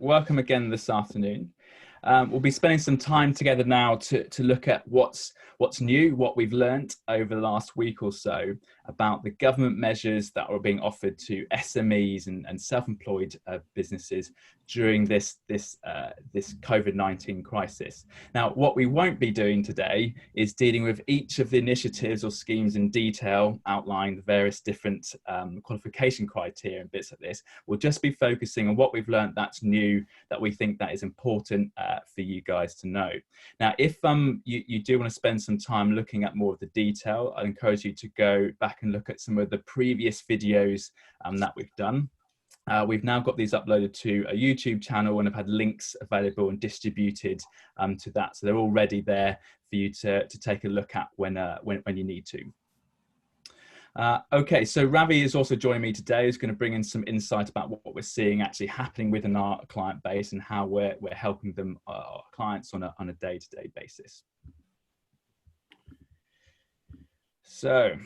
welcome again this afternoon. We'll be spending some time together now to look at what's new, what we've learnt over the last week or so about the government measures that are being offered to SMEs and self-employed businesses during this COVID-19 crisis. Now, what we won't be doing today is dealing with each of the initiatives or schemes in detail, outlining the various different qualification criteria and bits of this. We'll just be focusing on what we've learnt that's new, that we think that is important for you guys to know. Now, if you do want to spend some time looking at more of the detail, I'd encourage you to go back and look at some of the previous videos that we've done. We've now got these uploaded to a YouTube channel and have had links available and distributed to that. So they're already there for you to take a look at when you need to. Okay, so Ravi is also joining me today. He's going to bring in some insight about what we're seeing actually happening within our client base and how we're helping them, our clients, on a day-to-day basis. So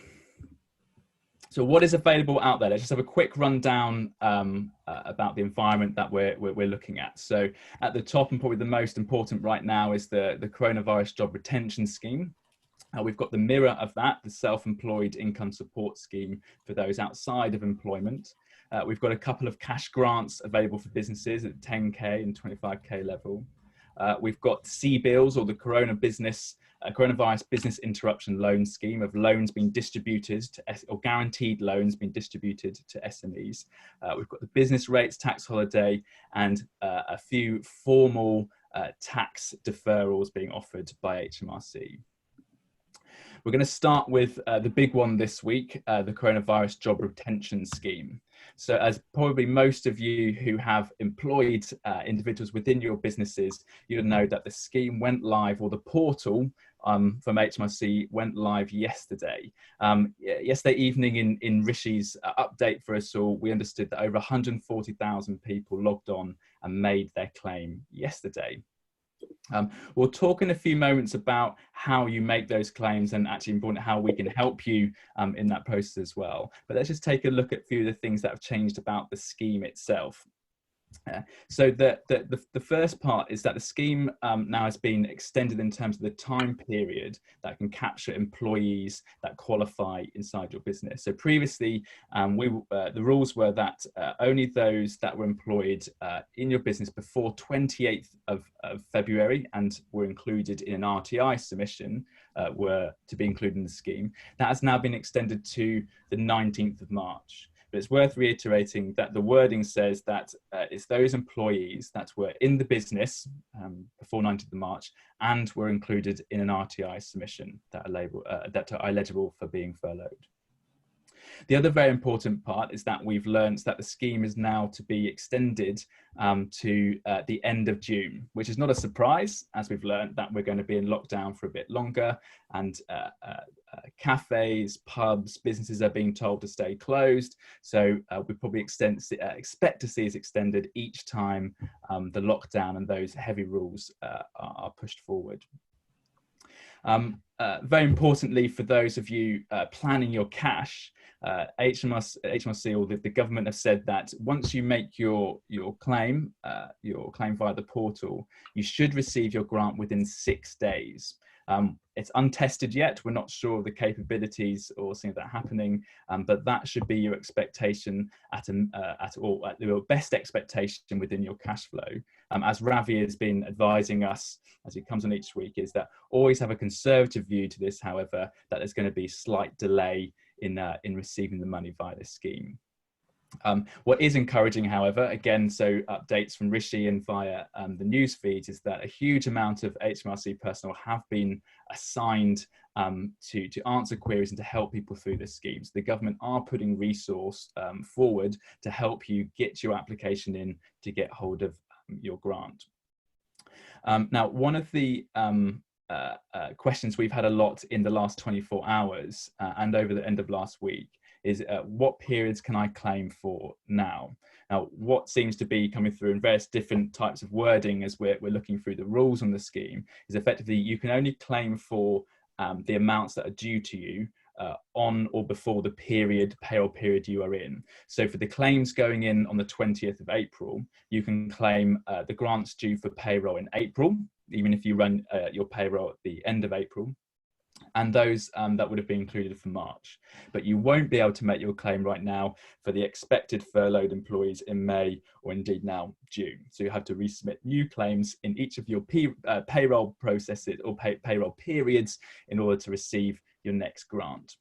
what is available out there? Let's just have a quick rundown about the environment that we're looking at. So at the top, and probably the most important right now, is the coronavirus job retention scheme. We've got the mirror of that, the self-employed income support scheme for those outside of employment. We've got a couple of cash grants available for businesses at 10K and 25K level. We've got CBILS, or the coronavirus business interruption loan scheme, of loans being distributed to, or guaranteed loans being distributed to SMEs. We've got the business rates tax holiday and a few formal tax deferrals being offered by HMRC. We're going to start with the big one this week, the coronavirus job retention scheme. So as probably most of you who have employed individuals within your businesses, you'll know that the scheme went live, or the portal from HMRC went live yesterday. Yesterday evening in Rishi's update for us all, we understood that over 140,000 people logged on and made their claim yesterday. We'll talk in a few moments about how you make those claims, and actually important how we can help you in that process as well. But let's just take a look at a few of the things that have changed about the scheme itself. So the first part is that the scheme now has been extended in terms of the time period that can capture employees that qualify inside your business. So previously, the rules were that only those that were employed in your business before 28th of February and were included in an RTI submission were to be included in the scheme. That has now been extended to the 19th of March. But it's worth reiterating that the wording says that it's those employees that were in the business before 19th of March and were included in an RTI submission that are eligible for being furloughed. The other very important part is that we've learned that the scheme is now to be extended to the end of June, which is not a surprise, as we've learned that we're going to be in lockdown for a bit longer, and cafes, pubs, businesses are being told to stay closed. So we probably expect to see is extended each time the lockdown and those heavy rules are pushed forward. Very importantly, for those of you planning your cash, HMRC or the government have said that once you make your claim via the portal, you should receive your grant within 6 days. It's untested yet. We're not sure of the capabilities or seeing that happening, but that should be your expectation at your best expectation within your cash flow. As Ravi has been advising us as he comes on each week, is that always have a conservative view to this, however, that there's going to be slight delay in receiving the money via this scheme. What is encouraging, however, again, so updates from Rishi and via the news feeds, is that a huge amount of HMRC personnel have been assigned to answer queries and to help people through the schemes. The government are putting resource forward to help you get your application in to get hold of your grant. Now, one of the questions we've had a lot in the last 24 hours and over the end of last week is what periods can I claim for now? Now, what seems to be coming through in various different types of wording as we're looking through the rules on the scheme is effectively you can only claim for the amounts that are due to you on or before the payroll period you are in. So for the claims going in on the 20th of April, you can claim the grants due for payroll in April, even if you run your payroll at the end of April, and those that would have been included for March. But you won't be able to make your claim right now for the expected furloughed employees in May, or indeed now June. So you have to resubmit new claims in each of your payroll processes or payroll periods in order to receive your next grant.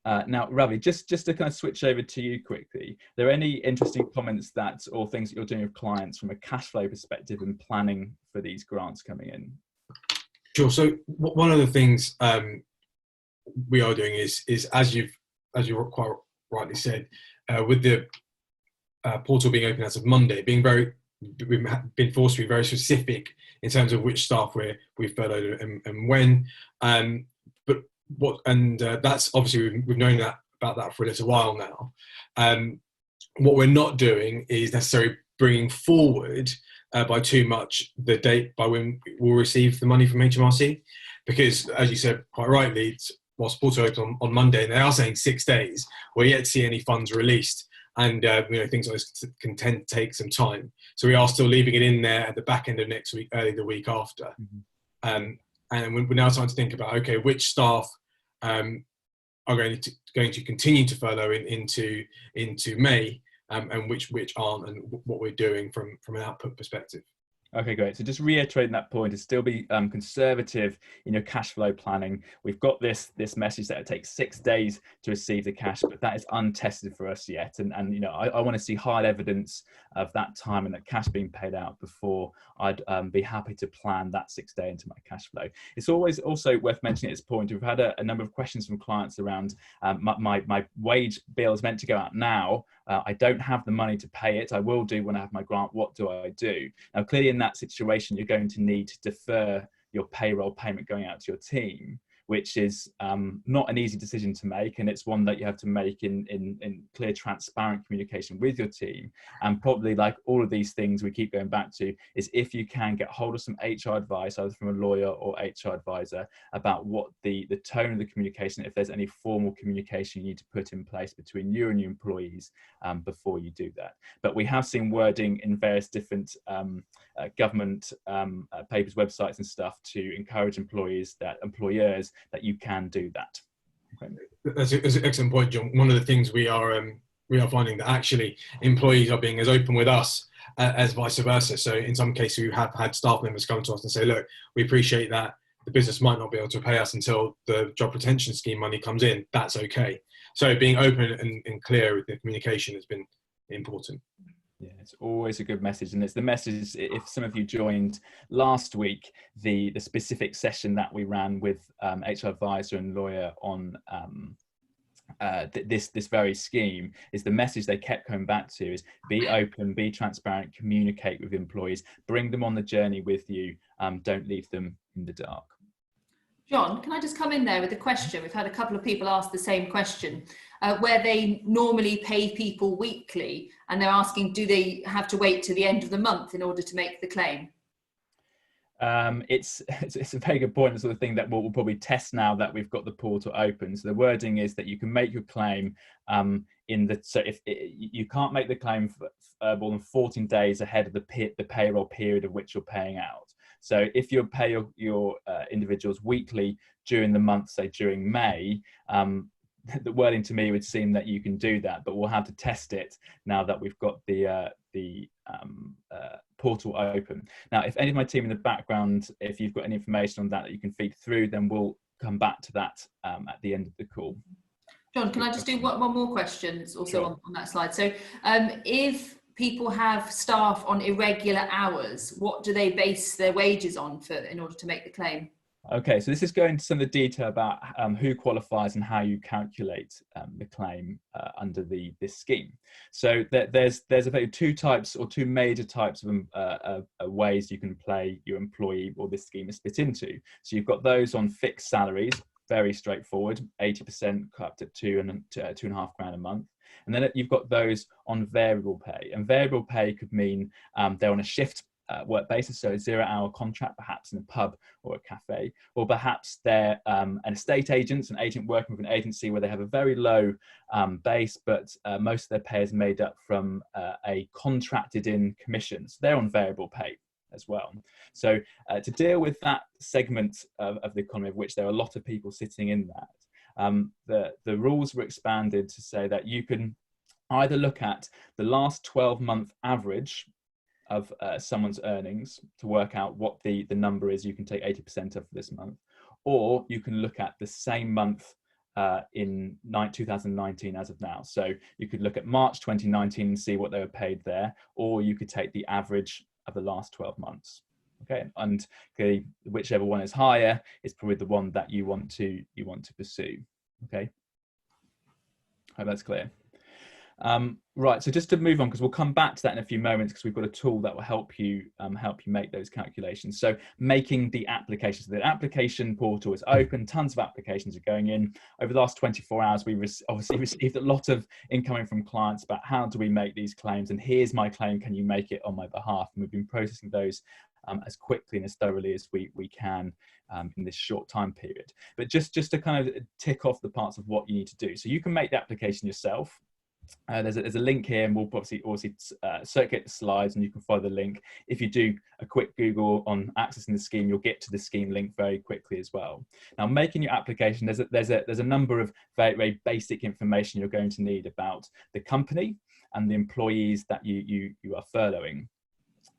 Now, Ravi, just to kind of switch over to you quickly, are there any interesting comments or things that you're doing with clients from a cash flow perspective and planning for these grants coming in? Sure. So one of the things we are doing is as you quite rightly said, with the portal being open as of Monday, we've been forced to be very specific in terms of which staff we've furloughed and when. That's obviously we've known about that for a little while now. What we're not doing is necessarily bringing forward by too much the date by when we'll receive the money from HMRC, because as you said quite rightly, whilst portal open on Monday and they are saying 6 days, we're yet to see any funds released, and things like this can tend to take some time. So we are still leaving it in there at the back end of next week, early the week after. And we're now starting to think about, okay, which staff are going to continue to furlough into May, and which aren't, and what we're doing from an output perspective. Okay, great. So just reiterating that point, is still be conservative in your cash flow planning. We've got this message that it takes 6 days to receive the cash, but that is untested for us yet. And I want to see hard evidence of that time and that cash being paid out before I'd be happy to plan that 6 day into my cash flow. It's always also worth mentioning at this point, we've had a number of questions from clients around my wage bill is meant to go out now. I don't have the money to pay it. I will do when I have my grant. What do I do? Now, clearly in that situation, you're going to need to defer your payroll payment going out to your team, which is not an easy decision to make. And it's one that you have to make in clear, transparent communication with your team. And probably like all of these things we keep going back to is if you can get hold of some HR advice, either from a lawyer or HR advisor, about what the tone of the communication, if there's any formal communication you need to put in place between you and your employees before you do that. But we have seen wording in various different government papers, websites and stuff to encourage employers that you can do that. Okay. That's an excellent point, John. One of the things we are finding that actually employees are being as open with us as vice versa. So in some cases, we have had staff members come to us and say, look, we appreciate that the business might not be able to pay us until the job retention scheme money comes in. That's okay. So being open and clear with the communication has been important. Yeah, it's always a good message, and it's the message. If some of you joined last week, the specific session that we ran with HR advisor and lawyer on this very scheme, is the message they kept coming back to is be open, be transparent, communicate with employees, bring them on the journey with you, don't leave them in the dark. John, can I just come in there with a question? We've had a couple of people ask the same question, where they normally pay people weekly, and they're asking, do they have to wait to the end of the month in order to make the claim? It's a very good point. It's the sort of thing that we'll probably test now that we've got the portal open. So the wording is that you can make your claim so if you can't make the claim for more than 14 days ahead of the payroll period of which you're paying out. So if you pay your individuals weekly during the month, say during May, the wording to me would seem that you can do that, but we'll have to test it now that we've got the portal open. Now, if any of my team in the background, if you've got any information on that you can feed through, then we'll come back to that at the end of the call. John, can I just do one more question also Sure. on that slide? So if people have staff on irregular hours, what do they base their wages on in order to make the claim? Okay, so this is going into some of the detail about who qualifies and how you calculate the claim under this scheme. So there's two major types of ways you can play your employee, or this scheme is split into. So you've got those on fixed salaries, very straightforward, 80% up to £2.5 grand a month. And then you've got those on variable pay, and variable pay could mean they're on a shift work basis, so a 0-hour contract, perhaps in a pub or a cafe, or perhaps they're an estate agent, an agent working with an agency where they have a very low base, but most of their pay is made up from a contracted in commission. So they're on variable pay as well. So to deal with that segment of the economy, of which there are a lot of people sitting in that, the rules were expanded to say that you can either look at the last 12-month average of someone's earnings to work out what the number is you can take 80% of this month, or you can look at the same month in 2019 as of now. So you could look at March 2019 and see what they were paid there, or you could take the average of the last 12 months. Okay, and whichever one is higher is probably the one that you want to pursue. Okay, I hope that's clear. Right, so just to move on, because we'll come back to that in a few moments, because we've got a tool that will help you make those calculations. So making the applications. The application portal is open, tons of applications are going in. Over the last 24 hours, we obviously received a lot of incoming from clients about how do we make these claims, and here's my claim, can you make it on my behalf? And we've been processing those as quickly and as thoroughly as we can in this short time period. But just to kind of tick off the parts of what you need to do. So you can make the application yourself. There's a link here, and we'll obviously circulate the slides, and you can follow the link. If you do a quick Google on accessing the scheme, you'll get to the scheme link very quickly as well. Now, making your application, there's a number of very, very basic information you're going to need about the company and the employees that you are furloughing.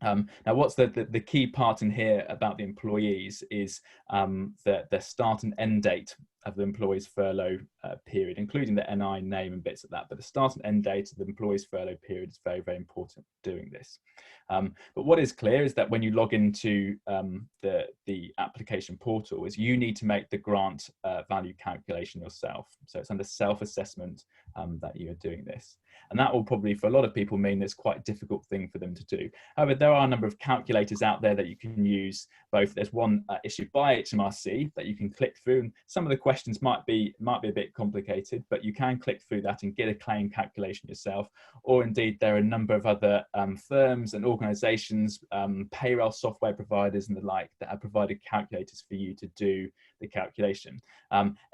Now, what's the key part in here about the employees is the start and end date of the employee's furlough period, including the NI name and bits of that. But the start and end date of the employee's furlough period is very, very important doing this. But what is clear is that when you log into the application portal, is you need to make the grant value calculation yourself. So it's under self-assessment that you are doing this. And that will probably, for a lot of people, mean it's quite a difficult thing for them to do. However, there are a number of calculators out there that you can use. Both there's one issued by HMRC that you can click through, and some of the questions might be a bit complicated, but you can click through that and get a claim calculation yourself. Or indeed, there are a number of other firms and organisations, payroll software providers and the like, that have provided calculators for you to do the calculation.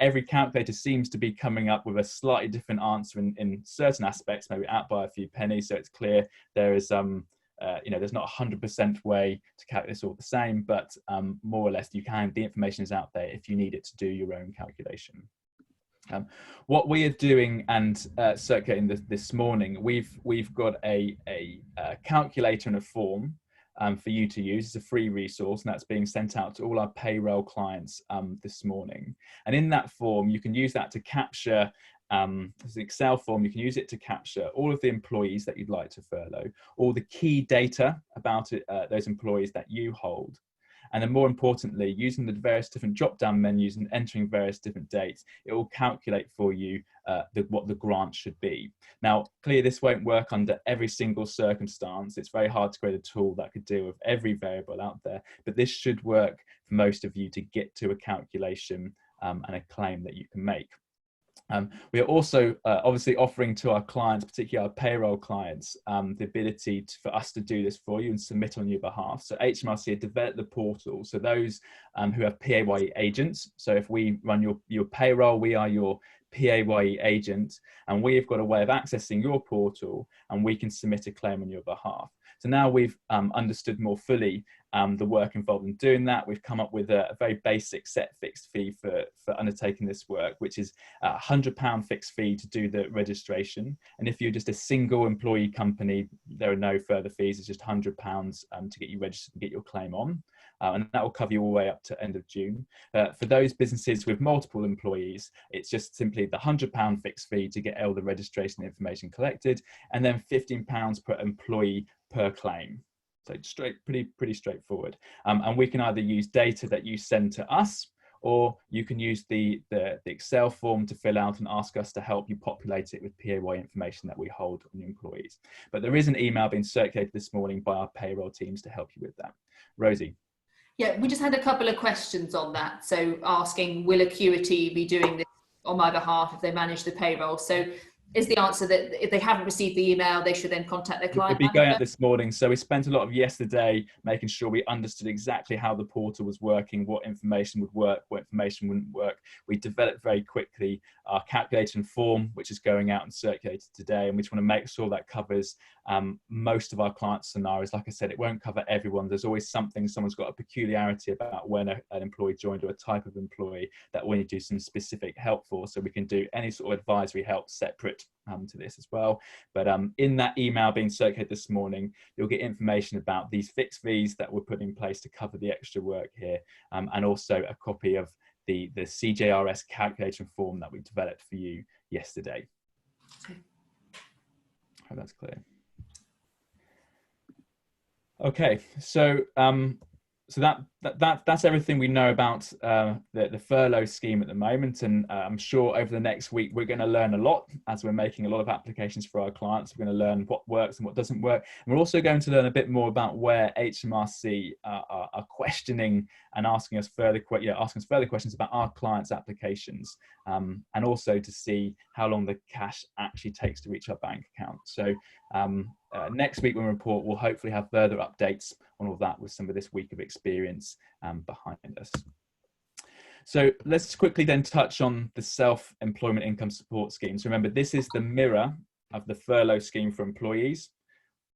Every calculator seems to be coming up with a slightly different answer in certain aspects, maybe out by a few pennies. So it's clear there is there's not 100% way to calculate this all the same, but more or less the information is out there if you need it to do your own calculation. What we are doing and circulating this morning, we've got a calculator and a form for you to use. It's a free resource, and that's being sent out to all our payroll clients this morning. And in that form, you can use that to capture, it's an Excel form, you can use it to capture all of the employees that you'd like to furlough, all the key data about those employees that you hold. And then more importantly, using the various different drop-down menus and entering various different dates, it will calculate for you what the grant should be. Now, clearly this won't work under every single circumstance. It's very hard to create a tool that could deal with every variable out there, but this should work for most of you to get to a calculation and a claim that you can make. We are also obviously offering to our clients, particularly our payroll clients, the ability for us to do this for you and submit on your behalf. So HMRC have developed the portal. So those who have PAYE agents, so if we run your payroll, we are your PAYE agent, and we've got a way of accessing your portal, and we can submit a claim on your behalf. So now we've understood more fully the work involved in doing that. We've come up with a very basic set fixed fee for undertaking this work, which is a £100 fixed fee to do the registration. And if you're just a single employee company, there are no further fees. It's just £100 to get you registered and get your claim on. And that will cover you all the way up to end of June. For those businesses with multiple employees, it's just simply the £100 fixed fee to get all the registration information collected, and then £15 per employee per claim. So pretty straightforward. And we can either use data that you send to us, or you can use the Excel form to fill out and ask us to help you populate it with PAYE information that we hold on your employees. But there is an email being circulated this morning by our payroll teams to help you with that. Rosie. Yeah, we just had a couple of questions on that. So asking, will Acuity be doing this on my behalf if they manage the payroll? So Is the answer that if they haven't received the email, they should then contact their client It'll be manager? going out this morning. So we spent a lot of yesterday making sure we understood exactly how the portal was working, what information would work, what information wouldn't work. We developed very quickly our calculation form, which is going out and circulated today. And we just want to make sure that covers most of our client scenarios. Like I said, it won't cover everyone. There's always something, someone's got a peculiarity about when an employee joined, or a type of employee that we need to do some specific help for. So we can do any sort of advisory help separate to this as well. But in that email being circulated this morning, you'll get information about these fixed fees that were put in place to cover the extra work here, and also a copy of the CJRS calculation form that we developed for you yesterday. Okay. I hope that's clear. Okay, so that's everything we know about the furlough scheme at the moment, and I'm sure over the next week we're going to learn a lot as we're making a lot of applications for our clients. We're going to learn what works and what doesn't work, and we're also going to learn a bit more about where HMRC are questioning and asking us further questions about our clients' applications, and also to see how long the cash actually takes to reach our bank account. So next week when we report, we'll hopefully have further updates on all that with some of this week of experience behind us. So let's quickly then touch on the self-employment income support scheme. So remember, this is the mirror of the furlough scheme for employees,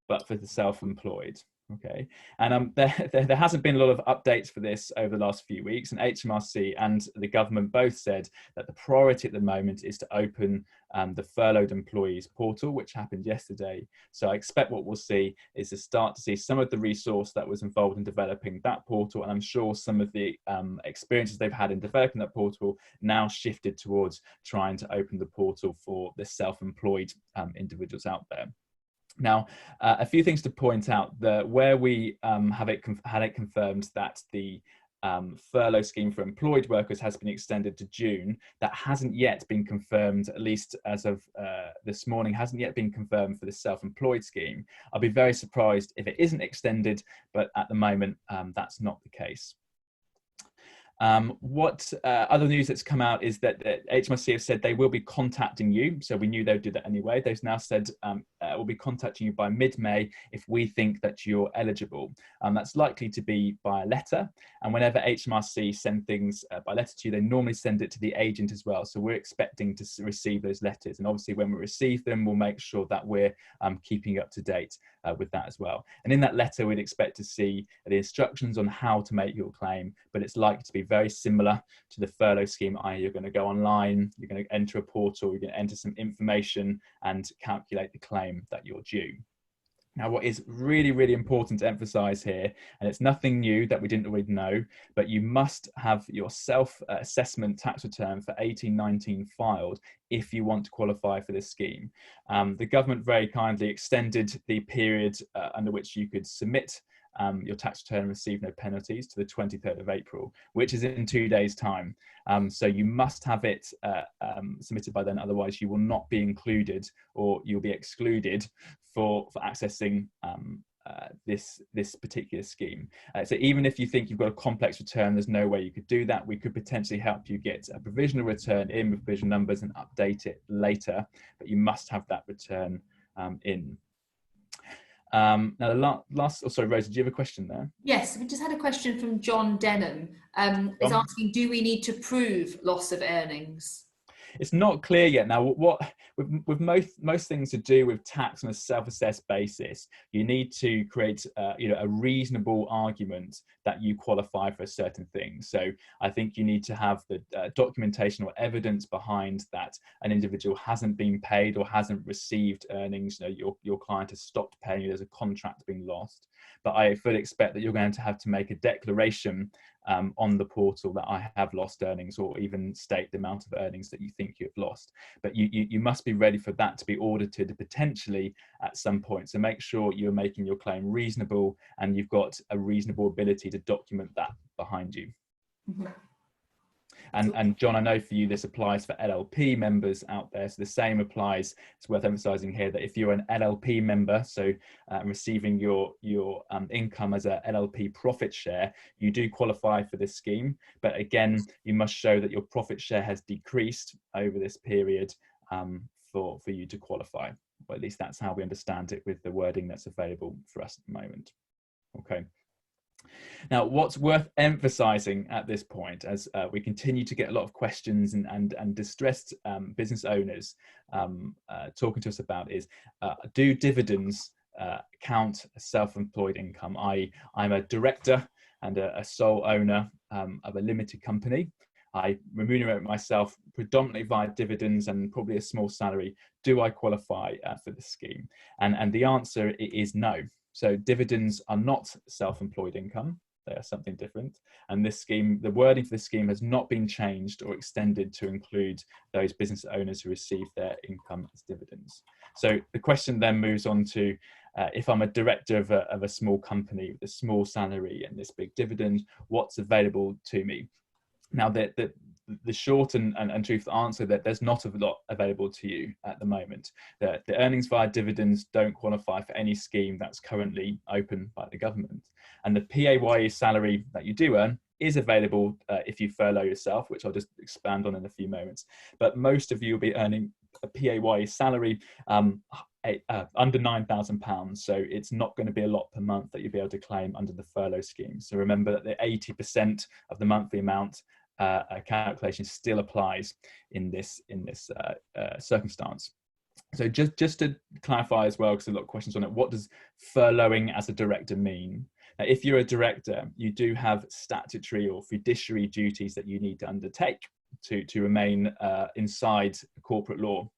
but for the self-employed. Okay, and there hasn't been a lot of updates for this over the last few weeks, and HMRC and the government both said that the priority at the moment is to open the furloughed employees portal, which happened yesterday. So I expect what we'll see is to start to see some of the resource that was involved in developing that portal, and I'm sure some of the experiences they've had in developing that portal now shifted towards trying to open the portal for the self-employed individuals out there. Now, a few things to point out. Where we had it confirmed that the furlough scheme for employed workers has been extended to June, that hasn't yet been confirmed, at least as of this morning, hasn't yet been confirmed for the self-employed scheme. I'll be very surprised if it isn't extended, but at the moment, that's not the case. What other news that's come out is that HMRC have said they will be contacting you. So we knew they would do that anyway. They've now said we'll be contacting you by mid-May if we think that you're eligible. That's likely to be by a letter. And whenever HMRC send things by letter to you, they normally send it to the agent as well. So we're expecting to receive those letters. And obviously when we receive them, we'll make sure that we're keeping up to date with that as well. And in that letter, we'd expect to see the instructions on how to make your claim, but it's likely to be very similar to the furlough scheme, i.e. you're going to go online, you're going to enter a portal, you're going to enter some information and calculate the claim that you're due. Now, what is really, really important to emphasize here, and it's nothing new that we didn't already know, but you must have your self-assessment tax return for 18-19 filed if you want to qualify for this scheme. The government very kindly extended the period under which you could submit your tax return and receive no penalties to the 23rd of April, which is in 2 days' time. So you must have it submitted by then, otherwise you will not be included, or you'll be excluded for accessing this particular scheme. So even if you think you've got a complex return, there's no way you could do that. We could potentially help you get a provisional return in with provisional numbers and update it later, but you must have that return in. Now the last, oh sorry, Rosa, do you have a question there? Yes, we just had a question from John Denham. Is asking, do we need to prove loss of earnings? It's not clear yet. Now, with most things to do with tax on a self-assessed basis, you need to create a reasonable argument that you qualify for a certain thing. So I think you need to have the documentation or evidence behind that an individual hasn't been paid or hasn't received earnings. Your client has stopped paying you. There's a contract being lost. But I fully expect that you're going to have to make a declaration on the portal that I have lost earnings, or even state the amount of earnings that you think you've lost. But you must be ready for that to be audited potentially at some point. So make sure you're making your claim reasonable and you've got a reasonable ability to document that behind you. Mm-hmm. And John, I know for you this applies for LLP members out there, so the same applies. It's worth emphasising here that if you're an LLP member, so receiving your income as a LLP profit share, you do qualify for this scheme. But again, you must show that your profit share has decreased over this period for you to qualify. Or at least that's how we understand it with the wording that's available for us at the moment. Okay. Now, what's worth emphasizing at this point, as we continue to get a lot of questions and distressed business owners talking to us about, is do dividends count as self-employed income? I'm a director and a sole owner of a limited company. I remunerate myself predominantly via dividends and probably a small salary. Do I qualify for the scheme? And the answer is no. So dividends are not self-employed income. They are something different. And this scheme, the wording for this scheme has not been changed or extended to include those business owners who receive their income as dividends. So the question then moves on to, if I'm a director of a small company with a small salary and this big dividend, what's available to me? Now, the short and truthful answer that there's not a lot available to you at the moment. The earnings via dividends don't qualify for any scheme that's currently open by the government. And the PAYE salary that you do earn is available if you furlough yourself, which I'll just expand on in a few moments. But most of you will be earning a PAYE salary under £9,000. So it's not going to be a lot per month that you'll be able to claim under the furlough scheme. So remember that the 80% of the monthly amount calculation still applies in this circumstance. So just to clarify as well, because a lot of questions on it, what does furloughing as a director mean? Now, if you're a director, you do have statutory or fiduciary duties that you need to undertake to remain inside corporate law.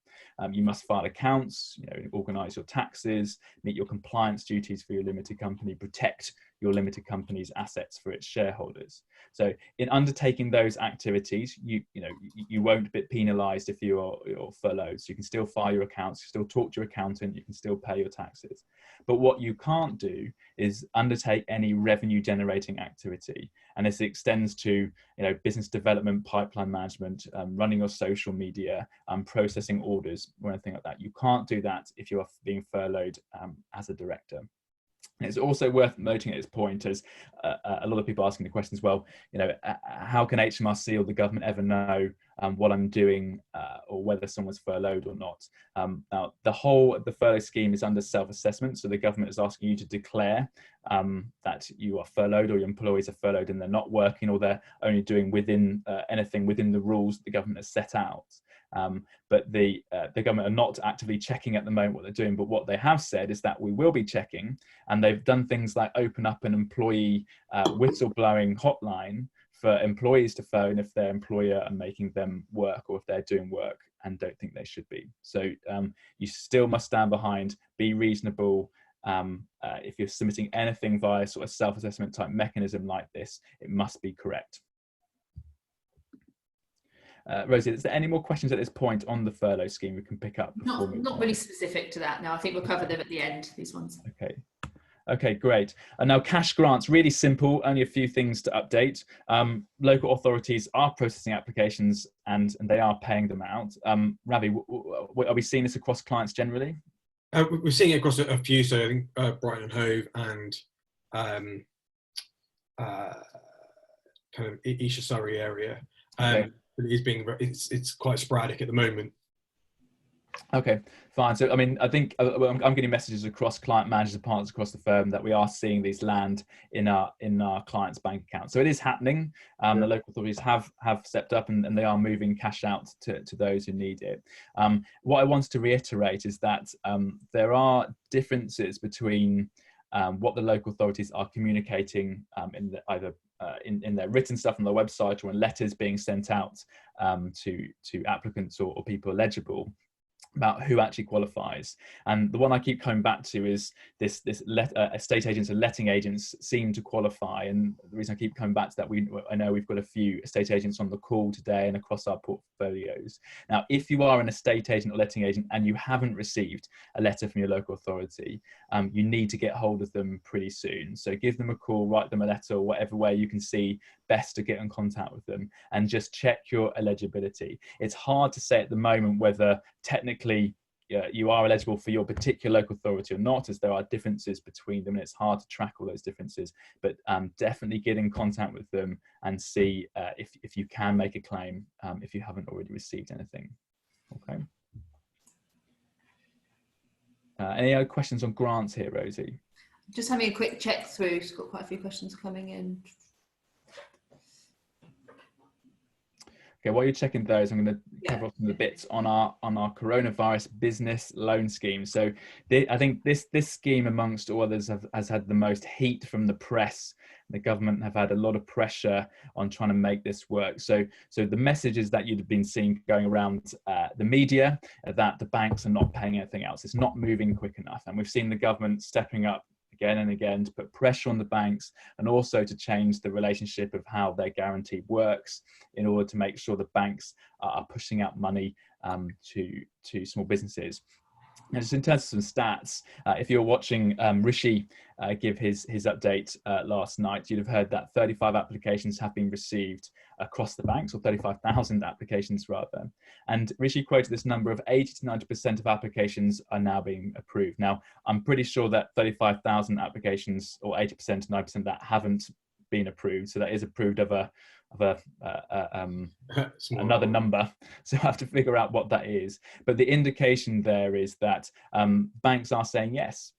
You must file accounts, organise your taxes, meet your compliance duties for your limited company, protect your limited company's assets for its shareholders. So in undertaking those activities, you won't be penalised if you're furloughed. So you can still file your accounts, you still talk to your accountant, you can still pay your taxes. But what you can't do is undertake any revenue generating activity. And this extends to business development, pipeline management, running your social media, processing orders or anything like that. You can't do that if you are being furloughed as a director. And it's also worth noting at this point, as a lot of people asking the questions, well, how can HMRC or the government ever know what I'm doing or whether someone's furloughed or not? Now, the furlough scheme is under self-assessment, so the government is asking you to declare that you are furloughed or your employees are furloughed and they're not working, or they're only doing anything within the rules that the government has set out. But the government are not actively checking at the moment what they're doing, but what they have said is that we will be checking, and they've done things like open up an employee whistleblowing hotline for employees to phone if their employer are making them work or if they're doing work and don't think they should be. So you still must stand behind, be reasonable. If you're submitting anything via sort of self-assessment type mechanism like this, it must be correct. Rosie, is there any more questions at this point on the furlough scheme we can pick up? Not really specific to that. No, I think we'll cover them at the end, these ones. Okay, great. And now cash grants, really simple, only a few things to update. Local authorities are processing applications and they are paying them out. Ravi, are we seeing this across clients generally? We're seeing it across a few, so I think Brighton and Hove and kind of Isha Surrey area. Okay. But it's quite sporadic at the moment. Okay, fine. So, I mean, I think I'm getting messages across client managers and partners across the firm that we are seeing these land in our clients' bank accounts. So it is happening. The local authorities have stepped up and they are moving cash out to those who need it. What I wanted to reiterate is that there are differences between what the local authorities are communicating in their written stuff on their website or in letters being sent out to applicants or people eligible, about who actually qualifies. And the one I keep coming back to is this estate agents and letting agents seem to qualify. And the reason I keep coming back to that, I know we've got a few estate agents on the call today and across our portfolios. Now, if you are an estate agent or letting agent and you haven't received a letter from your local authority, you need to get hold of them pretty soon. So give them a call, write them a letter, or whatever way you can see best to get in contact with them, and just check your eligibility. It's hard to say at the moment whether technically you are eligible for your particular local authority or not, as there are differences between them and it's hard to track all those differences, but definitely get in contact with them and see if you can make a claim if you haven't already received anything. Okay. Any other questions on grants here, Rosie? Just having a quick check through. It's got quite a few questions coming in. Okay, while you're checking those, I'm going to cover off some of the bits on our coronavirus business loan scheme. So I think this scheme, amongst all others, has had the most heat from the press. The government have had a lot of pressure on trying to make this work. So the messages that you'd have been seeing going around the media that the banks are not paying anything else. It's not moving quick enough. And we've seen the government stepping up again and again to put pressure on the banks, and also to change the relationship of how their guarantee works in order to make sure the banks are pushing out money to small businesses. And just in terms of some stats, if you're watching Rishi give his update last night, you'd have heard that 35 applications have been received across the banks, or 35,000 applications rather. And Rishi quoted this number of 80 to 90% of applications are now being approved. Now, I'm pretty sure that 35,000 applications, or 80% to 90% of that, haven't been approved. So that is approved of another number, so I have to figure out what that is. But the indication there is that banks are saying yes,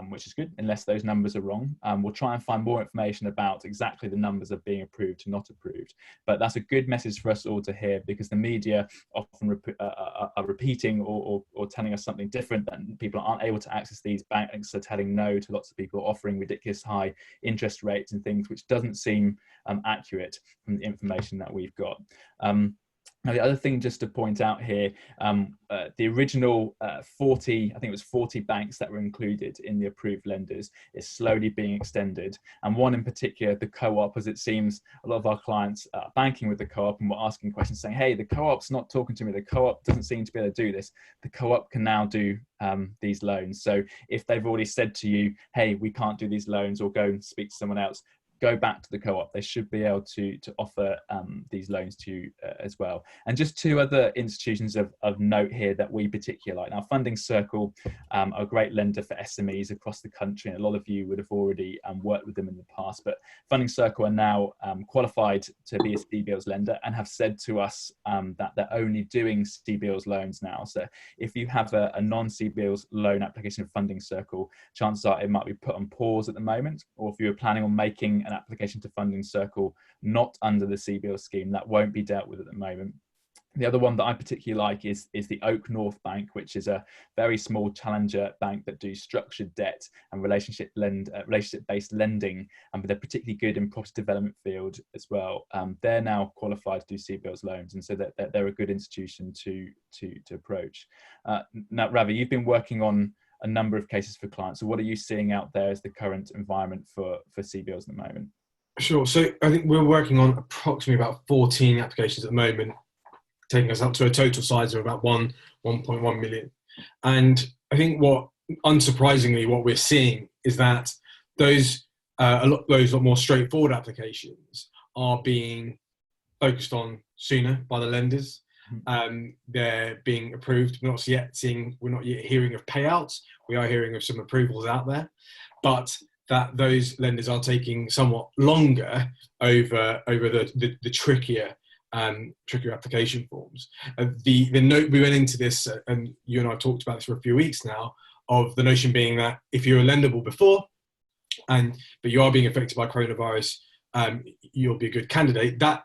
which is good, unless those numbers are wrong. We'll try and find more information about exactly the numbers of being approved and not approved. But that's a good message for us all to hear, because the media often are repeating or telling us something different, and people aren't able to access these. Banks are telling no to lots of people, offering ridiculous high interest rates and things, which doesn't seem accurate from the information that we've got. Now, the other thing just to point out here, the original 40, I think it was 40 banks that were included in the approved lenders, is slowly being extended. And one in particular, the co-op, as it seems a lot of our clients are banking with the co-op and we're asking questions saying, hey, the co-op's not talking to me. The co-op doesn't seem to be able to do this. The co-op can now do these loans. So if they've already said to you, hey, we can't do these loans, or go and speak to someone else, go back to the co-op. They should be able to offer these loans to you as well. And just two other institutions of note here that we particularly like. Now, Funding Circle are a great lender for SMEs across the country, and a lot of you would have already worked with them in the past. But Funding Circle are now qualified to be a CBILS lender, and have said to us that they're only doing CBILS loans now. So if you have a non-CBILS loan application of Funding Circle, chances are it might be put on pause at the moment. Or if you were planning on making an application to Funding Circle not under the CBILS scheme, that won't be dealt with at the moment. The other one that I particularly like is the Oak North Bank, which is a very small challenger bank that do structured debt and relationship-based lending, but they're particularly good in property development field as well. They're now qualified to do CBILS loans, and so they're a good institution to approach. Now, Ravi, you've been working on a number of cases for clients. So what are you seeing out there as the current environment for CBILS at the moment? Sure. So I think we're working on approximately about 14 applications at the moment, taking us up to a total size of about 1.1 million. And I think unsurprisingly, what we're seeing is that those lot more straightforward applications are being focused on sooner by the lenders. They're being approved. We're not yet hearing of payouts. We are hearing of some approvals out there, but that those lenders are taking somewhat longer over the trickier application forms. The note we went into this, and you and I talked about this for a few weeks now, of the notion being that if you're lendable before, but you are being affected by coronavirus, you'll be a good candidate. That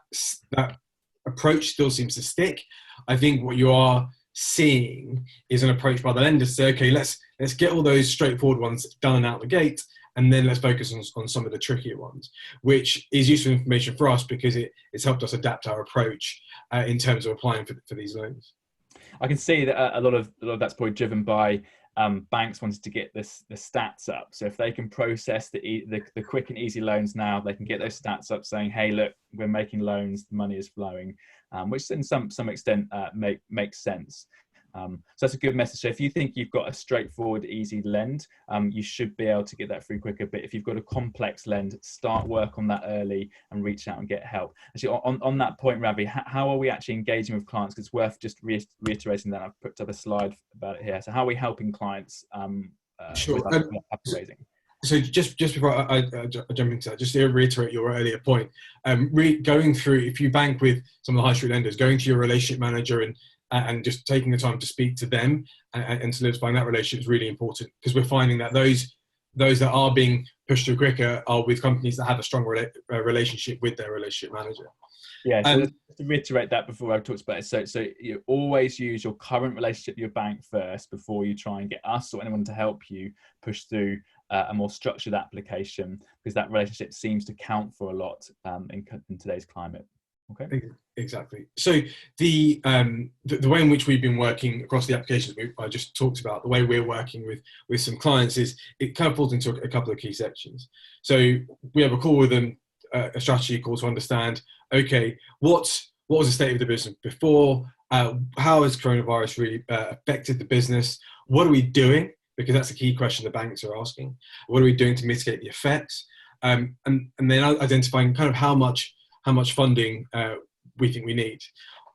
approach still seems to stick. I think what you are seeing is an approach by the lenders to say, okay, let's get all those straightforward ones done out the gate, and then let's focus on some of the trickier ones, which is useful information for us because it's helped us adapt our approach in terms of applying for these loans. I can see that a lot of that's probably driven by banks wanting to get the stats up. So if they can process the quick and easy loans now, they can get those stats up saying, hey, look, we're making loans, the money is flowing, which in some extent makes sense. So that's a good message. So if you think you've got a straightforward, easy lend, you should be able to get that through quicker. But if you've got a complex lend, start work on that early and reach out and get help. Actually, on that point, Ravi, how are we actually engaging with clients? Because it's worth just reiterating that. I've put up a slide about it here. So how are we helping clients Sure. with capital raising? So just before I jump into that, just to reiterate your earlier point, going through, if you bank with some of the high street lenders, going to your relationship manager and just taking the time to speak to them and solidifying that relationship is really important, because we're finding that those that are being pushed through quicker are with companies that have a strong relationship with their relationship manager. Yeah, so to reiterate that before I talked about it, so you always use your current relationship with your bank first before you try and get us or anyone to help you push through a more structured application, because that relationship seems to count for a lot in today's climate. Okay. Exactly. So the way in which we've been working across the applications I just talked about, the way we're working with some clients is it kind of falls into a couple of key sections. So we have a call with them, a strategy call to understand, okay, what was the state of the business before? How has coronavirus really affected the business? What are we doing? Because that's a key question the banks are asking. What are we doing to mitigate the effects? And then identifying kind of how much funding we think we need.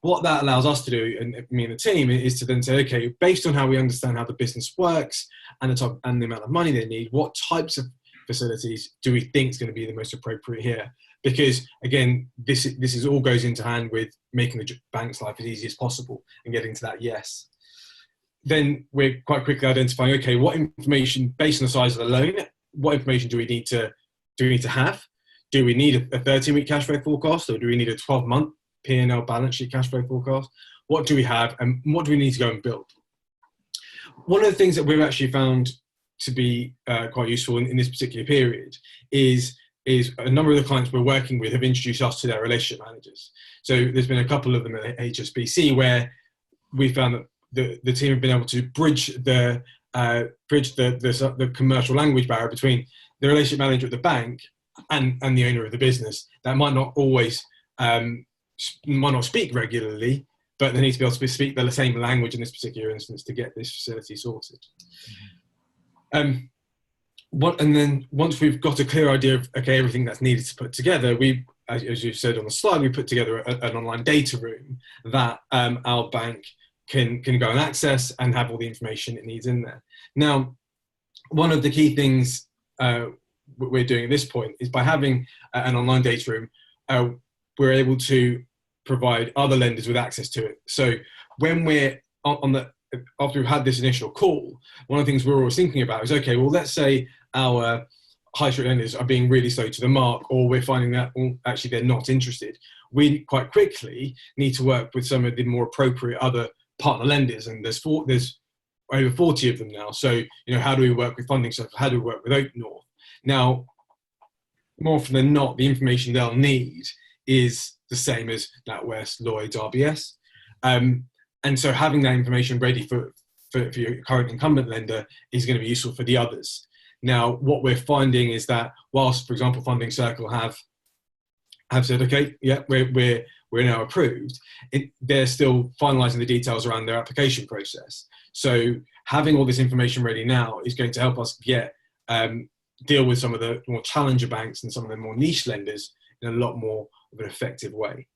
What that allows us to do, and me and the team, is to then say, okay, based on how we understand how the business works and the amount of money they need, what types of facilities do we think is going to be the most appropriate here? Because again, this all goes into hand with making the bank's life as easy as possible and getting to that yes. Then we're quite quickly identifying, okay, what information, based on the size of the loan, what information do we need to have? Do we need a 13-week cash flow forecast, or do we need a 12-month P&L balance sheet cash flow forecast? What do we have, and what do we need to go and build? One of the things that we've actually found to be quite useful in this particular period is a number of the clients we're working with have introduced us to their relationship managers. So there's been a couple of them at HSBC where we found that the team have been able to bridge the commercial language barrier between the relationship manager at the bank and the owner of the business that might not always might not speak regularly, but they need to be able to speak the same language in this particular instance to get this facility sorted. And then once we've got a clear idea of everything that's needed to put together, we, as you said on the slide, we put together an online data room that our bank can go and access and have all the information it needs in there. Now, one of the key things we're doing at this point is by having an online data room, we're able to provide other lenders with access to it. So when we're after we've had this initial call, one of the things we're always thinking about is, okay, well, let's say our high street lenders are being really slow to the mark, or we're finding that actually they're not interested. We quite quickly need to work with some of the more appropriate other partner lenders, and there's over 40 of them now. So, how do we work with Funding Circle? How do we work with Oak North? Now, more often than not, the information they'll need is the same as NatWest, Lloyds, RBS. And so having that information ready for your current incumbent lender is going to be useful for the others. Now, what we're finding is that whilst, for example, Funding Circle have said, okay, yeah, we're now approved, they're still finalising the details around their application process. So having all this information ready now is going to help us deal with some of the more challenger banks and some of the more niche lenders in a lot more of an effective way.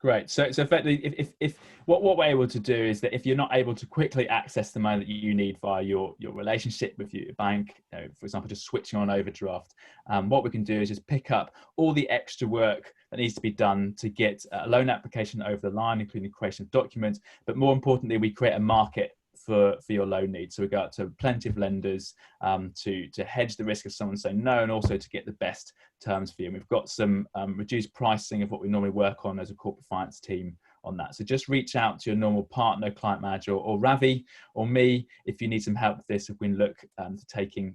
Great. So effectively, if what we're able to do is that if you're not able to quickly access the money that you need via your relationship with your bank, for example, just switching on overdraft, what we can do is just pick up all the extra work that needs to be done to get a loan application over the line, including the creation of documents. But more importantly, we create a market for your loan needs. So we go out to plenty of lenders to hedge the risk of someone saying no, and also to get the best terms for you. And we've got some reduced pricing of what we normally work on as a corporate finance team on that. So just reach out to your normal partner, client manager, or Ravi or me if you need some help with this, if we can look to taking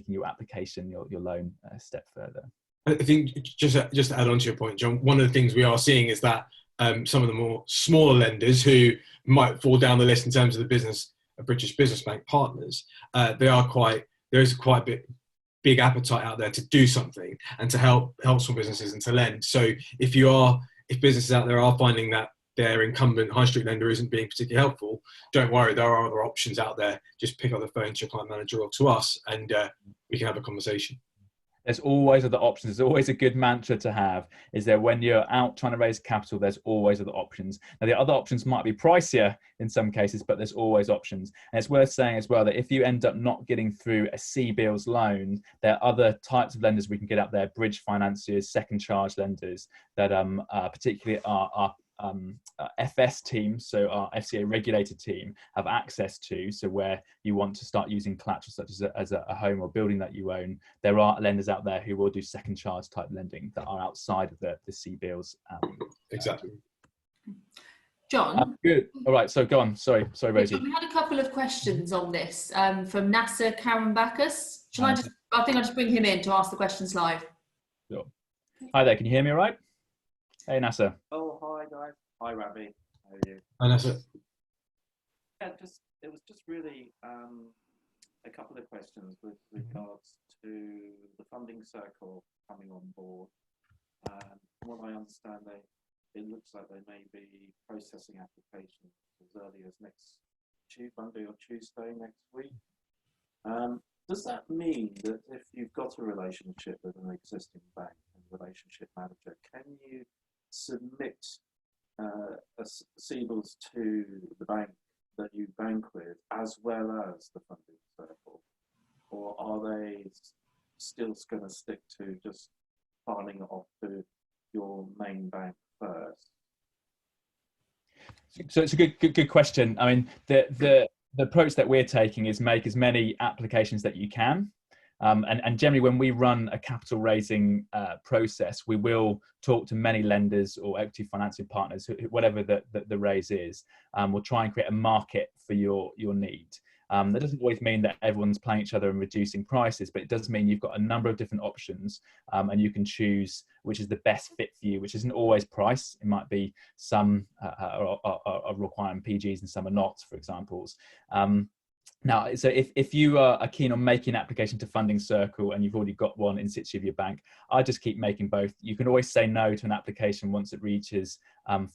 your application, your loan a step further. I think just to add on to your point, John, one of the things we are seeing is that some of the more smaller lenders who might fall down the list in terms of the British Business Bank partners, there is quite a big appetite out there to do something and to help small businesses and to lend. So if businesses out there are finding that their incumbent high street lender isn't being particularly helpful, don't worry, there are other options out there. Just pick up the phone to your client manager or to us, and we can have a conversation. There's always other options. There's always a good mantra to have, is that when you're out trying to raise capital, there's always other options. Now, the other options might be pricier in some cases, but there's always options. And it's worth saying as well that if you end up not getting through a CBILS loan, there are other types of lenders we can get out there, bridge financiers, second charge lenders, that particularly are FS team, so our FCA regulated team, have access to. So where you want to start using collateral such as a home or building that you own, there are lenders out there who will do second charge type lending that are outside of the CBILS. Exactly. John? Good. All right, so go on. Sorry, Rosie. We had a couple of questions on this from Nasser Karambakis. I think I'll just bring him in to ask the questions live. Sure. Hi there, can you hear me all right? Hey, Nasser. Oh, hi guys. Hi, Ravi. How are you? And that's it. Yeah, it was just really a couple of questions with regards to the funding circle coming on board. From what I understand, it looks like they may be processing applications as early as next Monday or Tuesday next week. Does that mean that if you've got a relationship with an existing bank and relationship manager, can you submit CBILS to the bank that you bank with as well as the funding circle? Or are they still going to stick to just filing it off to your main bank first? So it's a good question. I mean, the approach that we're taking is make as many applications that you can. And generally, when we run a capital raising process, we will talk to many lenders or equity financing partners, whatever the raise is. We'll try and create a market for your need. That doesn't always mean that everyone's playing each other and reducing prices, but it does mean you've got a number of different options, and you can choose which is the best fit for you, which isn't always price. It might be some are requiring PGs and some are not, for examples. Now, so if you are keen on making an application to Funding Circle and you've already got one in situ of your bank, I just keep making both. You can always say no to an application once it reaches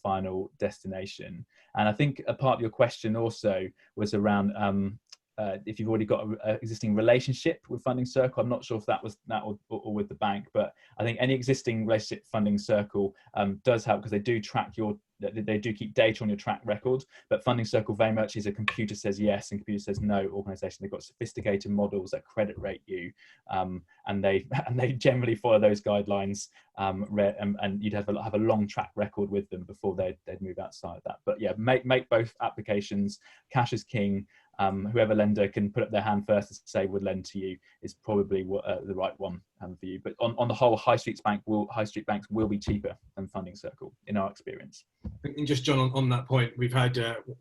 final destination. And I think a part of your question also was around if you've already got an existing relationship with Funding Circle. I'm not sure if that was that or with the bank, but I think any existing relationship Funding Circle does help, because they do track they do keep data on your track record. But Funding Circle very much is a computer says yes and computer says no organisation. They've got sophisticated models that credit rate you, and they generally follow those guidelines. And you'd have a long track record with them before they'd move outside of that. But yeah, make both applications. Cash is king. Whoever lender can put up their hand first to say would lend to you is probably the right one for you. But on the whole, high street banks will be cheaper than Funding Circle in our experience. And just John, on that point, we've had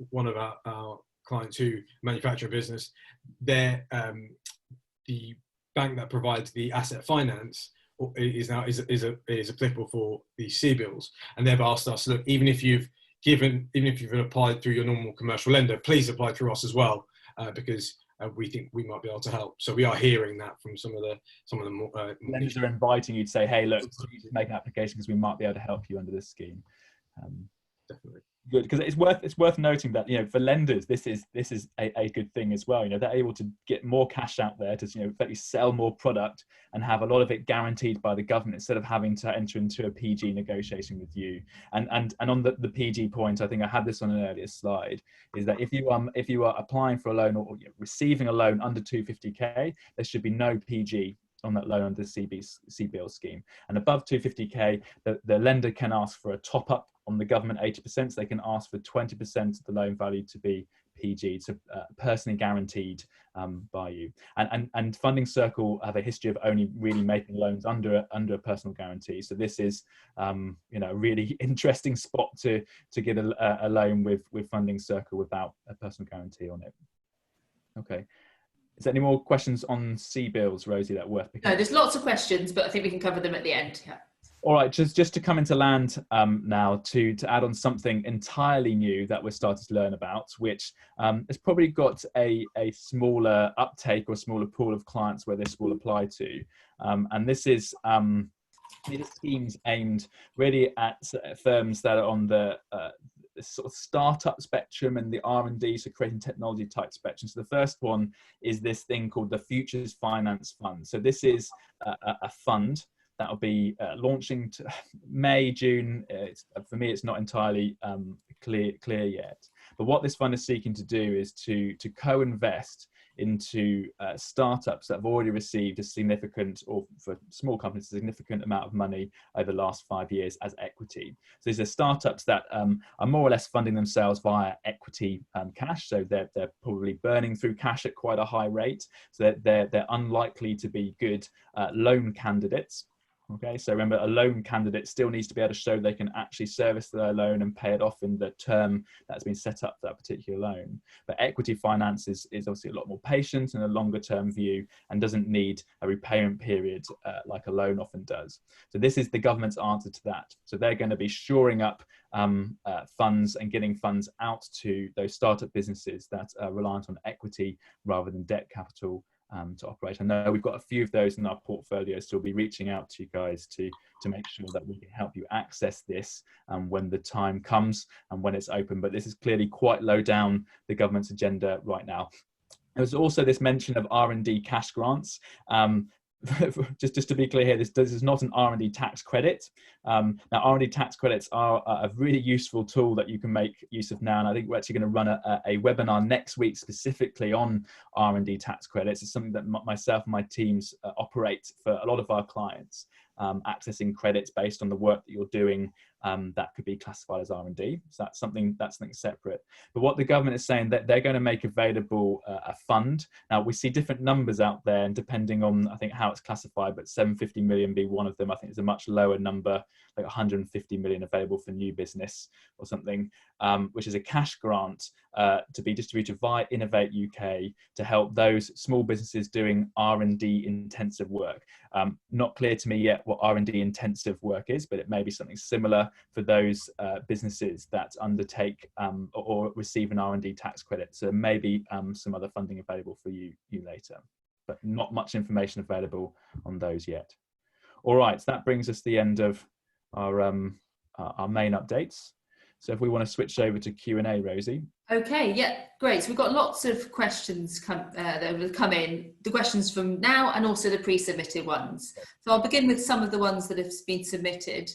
one of our clients who manufacture a business. They're the bank that provides the asset finance is applicable for the CBILS, and they've asked us, look, even if you've applied through your normal commercial lender, please apply through us as well, because we think we might be able to help. So we are hearing that from some of the more lenders are inviting you to say, hey, look, please make an application because we might be able to help you under this scheme. Definitely. Good, because it's worth noting that, you know, for lenders this is a good thing as well. You know, they're able to get more cash out there to, you know, effectively sell more product and have a lot of it guaranteed by the government instead of having to enter into a PG negotiation with you. And on the PG point, I think I had this on an earlier slide, is that if you are applying for a loan or receiving a loan under 250k, there should be no PG on that loan under the CBILS scheme. And above 250k, the lender can ask for a top up on the government 80%, so they can ask for 20% of the loan value to be PG, so personally guaranteed by you. And Funding Circle have a history of only really making loans under a personal guarantee. So this is you know, a really interesting spot to get a loan with Funding Circle without a personal guarantee on it. Okay. Is there any more questions on CBILS, Rosie, that are worth picking up? No, there's lots of questions, but I think we can cover them at the end. Yeah. All right, just to come into land now to add on something entirely new that we're starting to learn about, which has probably got a smaller uptake or smaller pool of clients where this will apply to. And this is these are schemes aimed really at firms that are on the sort of startup spectrum and the R&D, so creating technology type spectrum. So the first one is this thing called the Futures Finance Fund. So this is a fund that will be launching to May, June. For me, it's not entirely clear yet. But what this fund is seeking to do is to co-invest into startups that have already received a significant, or for small companies, a significant amount of money over the last 5 years as equity. So these are startups that are more or less funding themselves via equity cash. So they're probably burning through cash at quite a high rate. So they're unlikely to be good loan candidates. Okay, so remember, a loan candidate still needs to be able to show they can actually service their loan and pay it off in the term that's been set up for that particular loan. But equity finance is obviously a lot more patient and a longer term view, and doesn't need a repayment period like a loan often does. So this is the government's answer to that. So they're going to be shoring up funds and getting funds out to those startup businesses that are reliant on equity rather than debt capital to operate. I know we've got a few of those in our portfolio, so we'll be reaching out to you guys to make sure that we can help you access this when the time comes and when it's open. But this is clearly quite low down the government's agenda right now. There's also this mention of R&D cash grants. Just to be clear here, this is not an R&D tax credit. Now, R&D tax credits are a really useful tool that you can make use of now, and I think we're actually going to run a webinar next week specifically on R&D tax credits. It's something that myself and my teams operate for a lot of our clients, accessing credits based on the work that you're doing that could be classified as R&D. So that's something separate. But what the government is saying, that they're going to make available a fund. Now, we see different numbers out there, and depending on, I think, how it's classified, but 750 million be one of them. I think it's a much lower number, like 150 million available for new business or something, which is a cash grant to be distributed via Innovate UK to help those small businesses doing R&D intensive work. Not clear to me yet what R&D intensive work is, but it may be something similar for those businesses that undertake or receive an R&D tax credit. So maybe some other funding available for you later, but not much information available on those yet. All right, so that brings us to the end of our main updates. So if we want to switch over to Q&A, Rosie. Okay, yeah, great. So we've got lots of questions that have come in, the questions from now and also the pre-submitted ones. So I'll begin with some of the ones that have been submitted.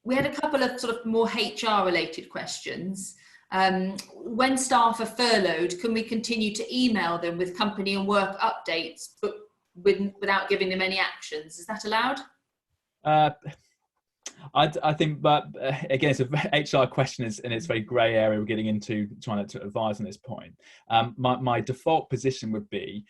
We had a couple of sort of more HR related questions. When staff are furloughed, can we continue to email them with company and work updates, but without giving them any actions? Is that allowed? I think, but again, it's a HR question, and it's a very grey area we're getting into trying to advise on this point. My default position would be,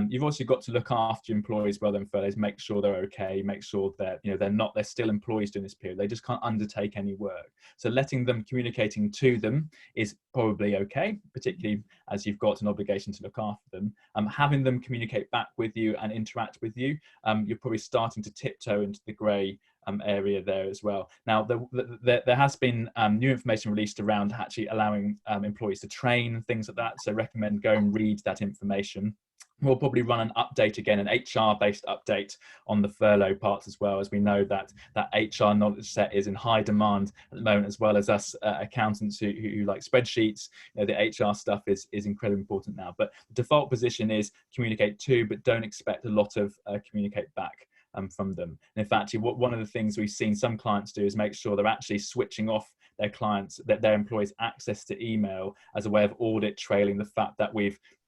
you've also got to look after your employees rather than furloughs, make sure they're okay, make sure that they're still employees during this period. They just can't undertake any work. So letting them, communicating to them is probably okay, particularly as you've got an obligation to look after them. Having them communicate back with you and interact with you, you're probably starting to tiptoe into the grey area there as well. Now, there has been new information released around actually allowing employees to train and things like that. So recommend go and read that information. We'll probably run an update again, an HR-based update on the furlough parts as well, as we know that HR knowledge set is in high demand at the moment, as well as us accountants who like spreadsheets. The HR stuff is incredibly important now. But the default position is communicate to, but don't expect a lot of communicate back from them. And in fact, one of the things we've seen some clients do is make sure they're actually switching off their clients, their employees' access to email as a way of audit trailing the fact that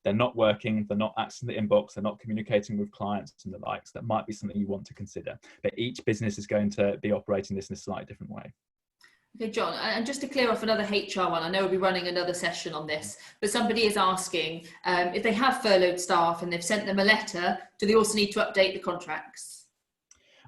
they're not working, they're not accessing the inbox, they're not communicating with clients and the likes. That might be something you want to consider. But each business is going to be operating this in a slightly different way. Okay, John, and just to clear off another HR one, I know we'll be running another session on this, but somebody is asking if they have furloughed staff and they've sent them a letter, do they also need to update the contracts?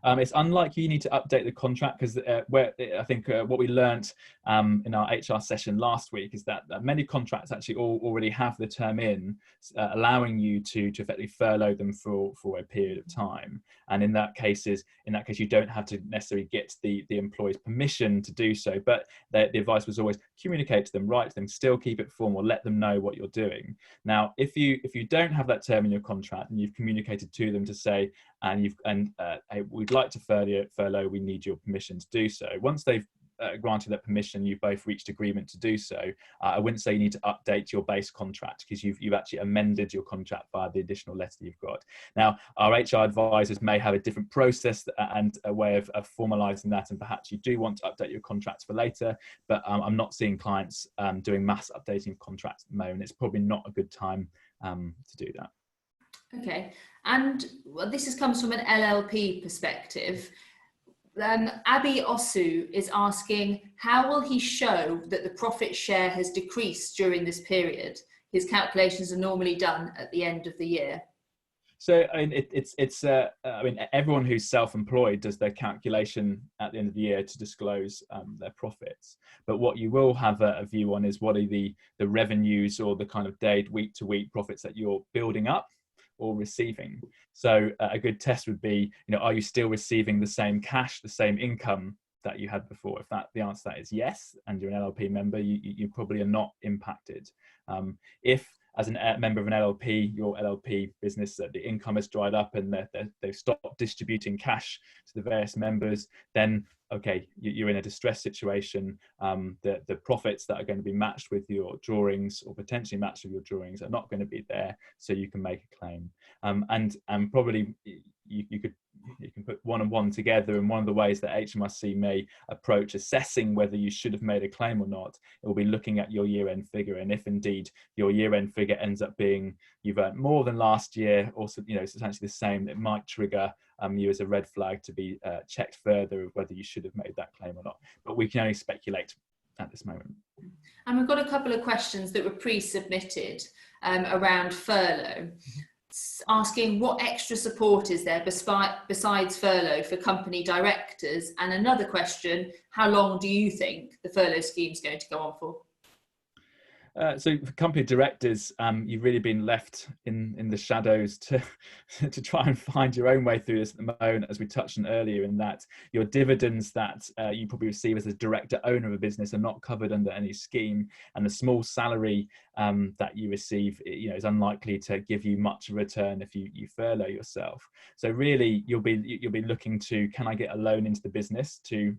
It's unlikely you need to update the contract, because I think what we learned in our HR session last week is that many contracts actually already have the term in allowing you to effectively furlough them for a period of time. And in that case, you don't have to necessarily get the employee's permission to do so. But the advice was always communicate to them, write to them, still keep it formal, let them know what you're doing. Now, if you don't have that term in your contract and you've communicated to them to say, hey, we'd like to furlough, we need your permission to do so. Once they've granted that permission, you've both reached agreement to do so. I wouldn't say you need to update your base contract, because you've actually amended your contract via the additional letter you've got. Now, our HR advisors may have a different process and a way of formalising that, and perhaps you do want to update your contracts for later, but I'm not seeing clients doing mass updating of contracts at the moment. It's probably not a good time to do that. Okay, and well, this comes from an LLP perspective. Abby Osu is asking, how will he show that the profit share has decreased during this period? His calculations are normally done at the end of the year. So I mean, I mean, everyone who's self-employed does their calculation at the end of the year to disclose their profits. But what you will have a view on is what are the revenues or the kind of week-to-week profits that you're building up or receiving. So a good test would be, are you still receiving the same cash, the same income that you had before? If the answer to that is yes, and you're an LLP member, you probably are not impacted. If as a member of an LLP, your LLP business, the income has dried up and they've stopped distributing cash to the various members, then okay, you're in a distress situation. The profits that are going to be matched with your drawings or potentially matched with your drawings are not going to be there, so you can make a claim. And probably you can put one and one together, and one of the ways that HMRC may approach assessing whether you should have made a claim or not, it will be looking at your year-end figure, and if indeed your year-end figure ends up being you've earned more than last year, also substantially the same, it might trigger you as a red flag to be checked further of whether you should have made that claim or not. But we can only speculate at this moment. And we've got a couple of questions that were pre-submitted around furlough, asking what extra support is there besides furlough for company directors, and another question, how long do you think the furlough scheme is going to go on for? So for company directors, you've really been left in the shadows to try and find your own way through this at the moment, as we touched on earlier, in that your dividends that you probably receive as a director owner of a business are not covered under any scheme, and the small salary that you receive is unlikely to give you much return if you furlough yourself. So really you'll be looking to, can I get a loan into the business to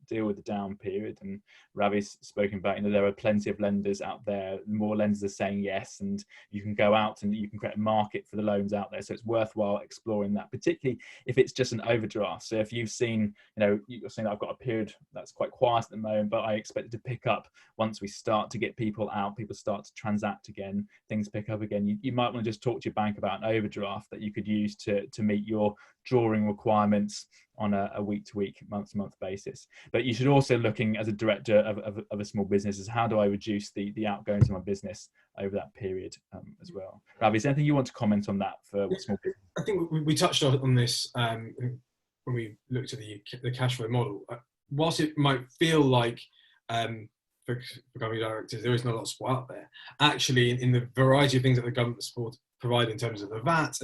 deal with the down period? And Ravi's spoken about, there are plenty of lenders out there. More lenders are saying yes, and you can go out and you can create a market for the loans out there. So it's worthwhile exploring that, particularly if it's just an overdraft. So if you've seen, you're saying that I've got a period that's quite quiet at the moment, but I expect it to pick up once we start to get people out, people start to transact again, things pick up again. You might want to just talk to your bank about an overdraft that you could use to meet your drawing requirements on a week-to-week, month-to-month basis. But you should also looking as a director of a small business as how do I reduce the outgoings of my business over that period as well. Ravi, is there anything you want to comment on that for small business? I think we touched on this when we looked at the cash flow model. Whilst it might feel like for company directors there isn't a lot of support out there, actually in the variety of things that the government support provide in terms of the VAT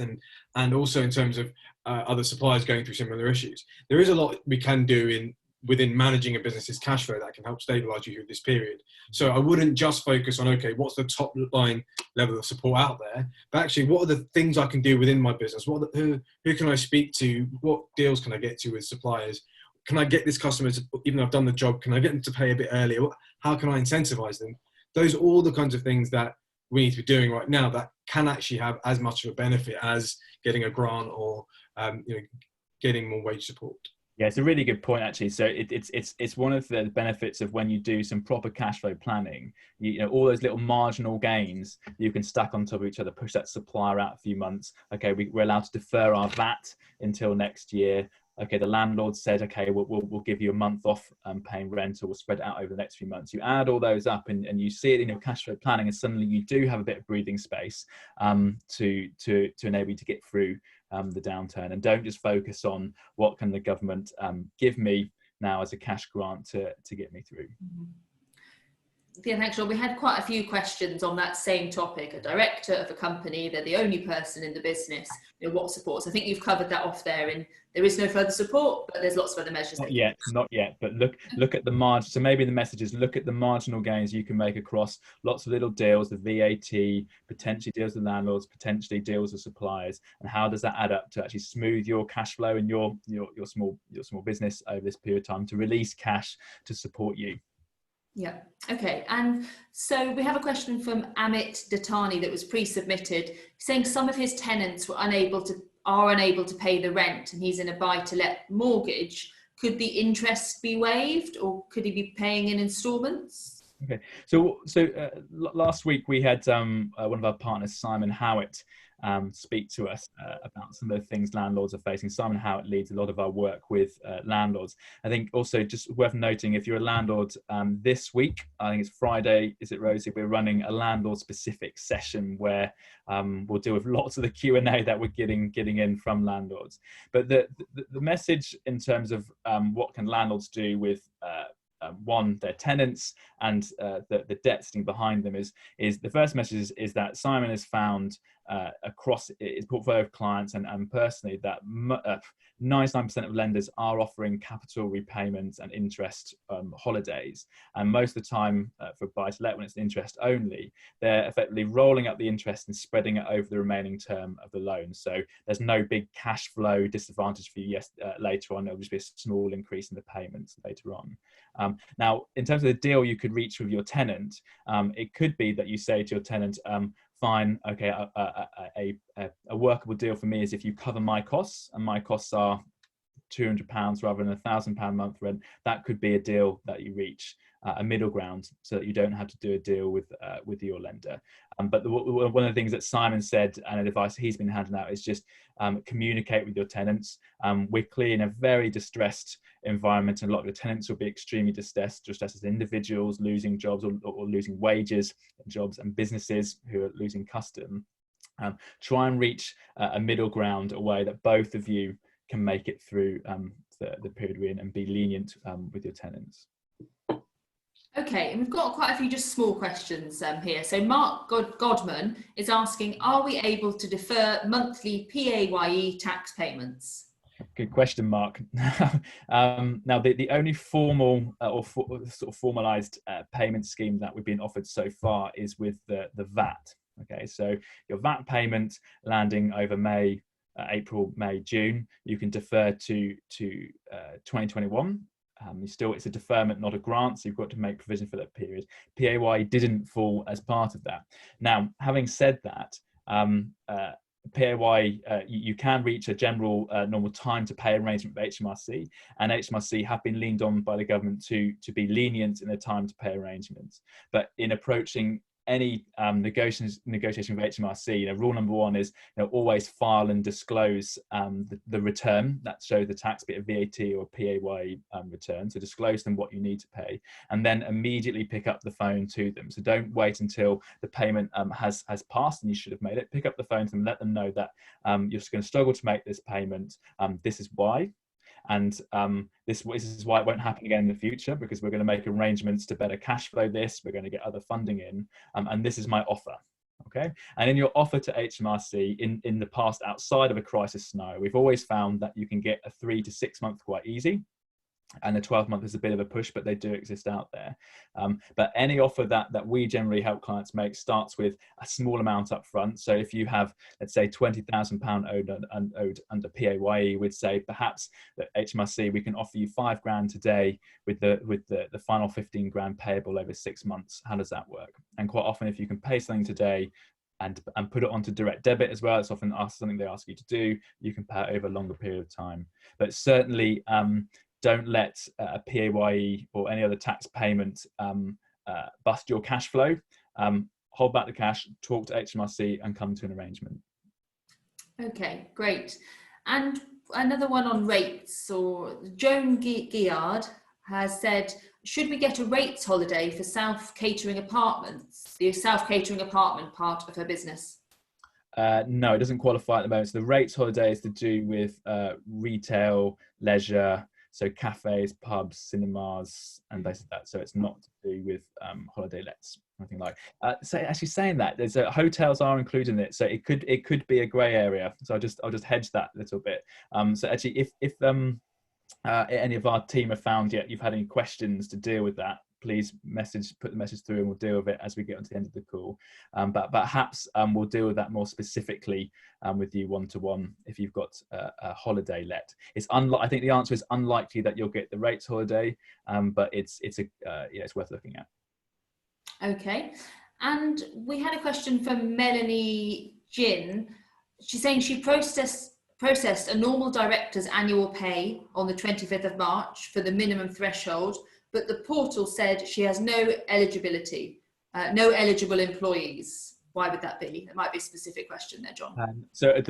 and also in terms of other suppliers going through similar issues, there is a lot we can do within managing a business's cash flow that can help stabilise you through this period. So I wouldn't just focus on, okay, what's the top line level of support out there, but actually what are the things I can do within my business? Who can I speak to? What deals can I get to with suppliers? Can I get this customer to, even though I've done the job, can I get them to pay a bit earlier? How can I incentivise them? Those are all the kinds of things that we need to be doing right now that can actually have as much of a benefit as getting a grant or getting more wage support. Yeah, it's a really good point, actually. So it's one of the benefits of when you do some proper cash flow planning. All those little marginal gains you can stack on top of each other, push that supplier out a few months. Okay, we're allowed to defer our VAT until next year. Okay, the landlord said, okay, we'll give you a month off paying rent, or we'll spread it out over the next few months. You add all those up and you see it in your cash flow planning, and suddenly you do have a bit of breathing space to enable you to get through the downturn, and don't just focus on what can the government give me now as a cash grant to get me through. Yeah, thanks, Sean. We had quite a few questions on that same topic. A director of a company, they're the only person in the business. What supports? I think you've covered that off there. And there is no further support, but there's lots of other measures. Not yet. But look at the margin. So maybe the message is look at the marginal gains you can make across lots of little deals, the VAT, potentially deals with landlords, potentially deals with suppliers, and how does that add up to actually smooth your cash flow in your small business over this period of time to release cash to support you. Yeah. Okay. And so we have a question from Amit Datani that was pre-submitted, saying some of his tenants are unable to pay the rent, and he's in a buy-to-let mortgage. Could the interest be waived, or could he be paying in instalments? Okay, so last week we had one of our partners, Simon Howitt, speak to us about some of the things landlords are facing. Simon Howitt leads a lot of our work with landlords. I think also just worth noting, if you're a landlord this week, I think it's Friday, is it Rosie? We're running a landlord specific session where we'll deal with lots of the Q&A that we're getting in from landlords. But the message in terms of what can landlords do with one, their tenants, and the debt sitting behind them is the first message is that Simon has found across his portfolio of clients and personally that 99% of lenders are offering capital repayments and interest holidays, and most of the time for buy-to-let, when it's interest only, they're effectively rolling up the interest and spreading it over the remaining term of the loan. So there's no big cash flow disadvantage for you later on. It'll just be a small increase in the payments later on. Now, in terms of the deal you could reach with your tenant, it could be that you say to your tenant, fine, okay, a workable deal for me is if you cover my costs, and my costs are £200 rather than £1,000 month rent. That could be a deal that you reach, a middle ground, so that you don't have to do a deal with your lender. But one of the things that Simon said, and an advice he's been handing out, is just communicate with your tenants. We're clearly in a very distressed environment, and a lot of your tenants will be extremely distressed as individuals losing jobs or losing wages, jobs, and businesses who are losing custom. Try and reach a middle ground, a way that both of you can make it through the period we're in, and be lenient with your tenants. Okay, and we've got quite a few just small questions here. So Mark Godman is asking, are we able to defer monthly PAYE tax payments? Good question, Mark. Now, the only formal sort of formalised payment scheme that we've been offered so far is with the VAT. Okay, so your VAT payment landing over April, May, June, you can defer to 2021. It's a deferment, not a grant, so you've got to make provision for that period. PAYE didn't fall as part of that. Now, having said that, PAYE, you can reach a general normal time to pay arrangement with HMRC, and HMRC have been leaned on by the government to be lenient in the time to pay arrangements. But in approaching any negotiation with HMRC, rule number one is always file and disclose the return that shows the tax, be it VAT or PAYE return. So disclose them what you need to pay, and then immediately pick up the phone to them. So don't wait until the payment has passed and you should have made it. Pick up the phone to them, let them know that you're going to struggle to make this payment. This is why. And this is why it won't happen again in the future, because we're going to make arrangements to better cash flow this. We're going to get other funding in, and this is my offer. Okay, and in your offer to HMRC in the past, outside of a crisis scenario, we've always found that you can get a 3 to 6 month quite easy, and the 12-month is a bit of a push, but they do exist out there. But any offer that we generally help clients make starts with a small amount up front. So if you have, let's say, £20,000 owed under PAYE, we'd say perhaps that HMRC, we can offer you £5,000 today with the final 15 grand payable over 6 months. How does that work? And quite often, if you can pay something today and put it onto direct debit as well, it's often something they ask you to do, you can pay it over a longer period of time. But certainly, don't let a PAYE or any other tax payment bust your cash flow. Hold back the cash, talk to HMRC, and come to an arrangement. Okay, great. And another one on rates, or Joan Guillard has said, should we get a rates holiday for self-catering apartments, the self-catering apartment part of her business? No, it doesn't qualify at the moment. So the rates holiday is to do with retail, leisure, so cafes, pubs, cinemas, and basically that. So it's not to do with holiday lets, nothing like. So actually saying that, there's hotels are included in it, so it could be a grey area. So I'll just hedge that a little bit. So actually, if any of our team have found yet you've had any questions to deal with that, please put the message through, and we'll deal with it as we get onto the end of the call. But perhaps we'll deal with that more specifically with you one-to-one if you've got a holiday let. I think the answer is unlikely that you'll get the rates holiday, but it's worth looking at. Okay, and we had a question from Melanie Jin. She's saying she processed a normal director's annual pay on the 25th of March for the minimum threshold, but the portal said she has no eligibility, no eligible employees. Why would that be? It might be a specific question there, John. So at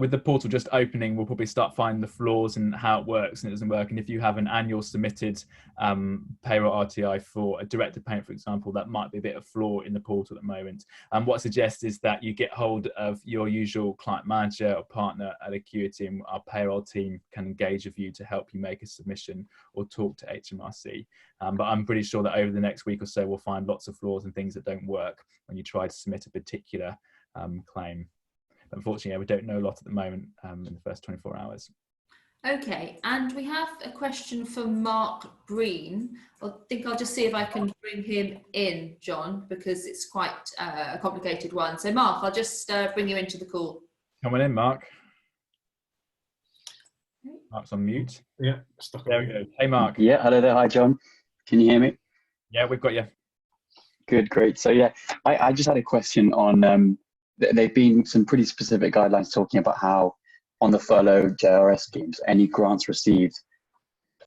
with the portal just opening, we'll probably start finding the flaws in how it works and it doesn't work. And if you have an annual submitted payroll RTI for a directed payment, for example, that might be a bit of flaw in the portal at the moment. And what I suggest is that you get hold of your usual client manager or partner at Acuity, and our payroll team can engage with you to help you make a submission or talk to HMRC. But I'm pretty sure that over the next week or so, we'll find lots of flaws and things that don't work when you try to submit a particular claim. But unfortunately, we don't know a lot at the moment in the first 24 hours. Okay, and we have a question from Mark Breen. I think I'll just see if I can bring him in, John, because it's quite a complicated one. So Mark, I'll just bring you into the call. Come on in, Mark. Mark's on mute. Yeah, stuck on. There we go. Hey, Mark. Yeah, hello there. Hi, John. Can you hear me? Yeah, we've got you. Good, great. So yeah, I just had a question on, there've been some pretty specific guidelines talking about how on the furlough JRS schemes, any grants received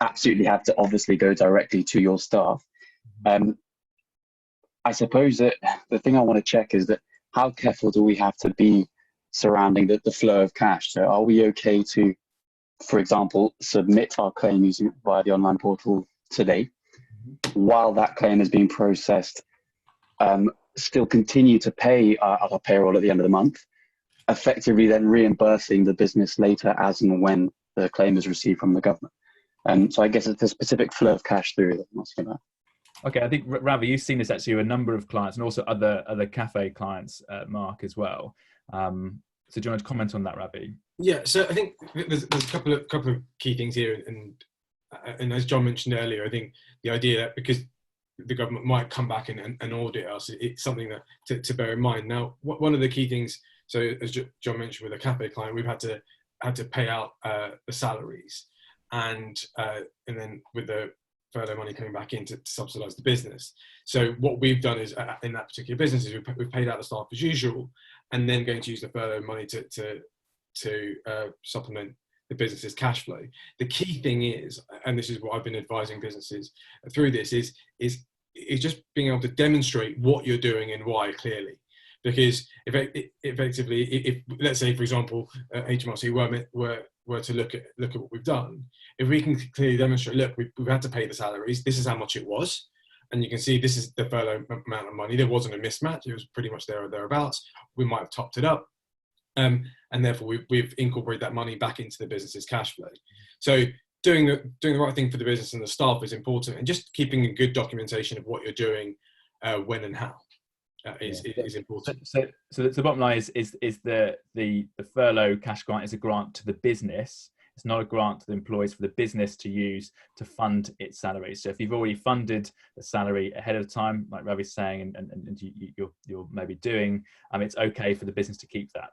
absolutely have to obviously go directly to your staff. I suppose that the thing I want to check is that how careful do we have to be surrounding the flow of cash? So are we okay to, for example, submit our claim using via the online portal today, while that claim is being processed, still continue to pay our payroll at the end of the month, effectively then reimbursing the business later as and when the claim is received from the government? So I guess it's a specific flow of cash through that I'm asking about. Okay, I think Ravi, you've seen this actually with a number of clients and also other cafe clients, Mark, as well. So do you want to comment on that, Ravi? Yeah, so I think there's a couple of key things here, and as John mentioned earlier, I think the idea that because the government might come back and audit us, it's something that to bear in mind. Now, one of the key things, so as John mentioned with a cafe client, we've had to pay out the salaries, and then with the furlough money coming back in to subsidise the business. So what we've done is in that particular business is we've paid out the staff as usual, and then going to use the furlough money to supplement the business's cash flow. The key thing is, and this is what I've been advising businesses through this, is just being able to demonstrate what you're doing and why clearly. Because effectively, if let's say, for example, HMRC were to look at what we've done, if we can clearly demonstrate, look, we've had to pay the salaries, this is how much it was, and you can see this is the furlough amount of money. There wasn't a mismatch; it was pretty much there or thereabouts. We might have topped it up, and therefore we've incorporated that money back into the business's cash flow. So doing the right thing for the business and the staff is important, and just keeping a good documentation of what you're doing, when and how. Is important. So the bottom line is the furlough cash grant is a grant to the business. It's not a grant to the employees for the business to use to fund its salary. So if you've already funded the salary ahead of time, like Ravi's saying, and you're maybe doing, it's okay for the business to keep that.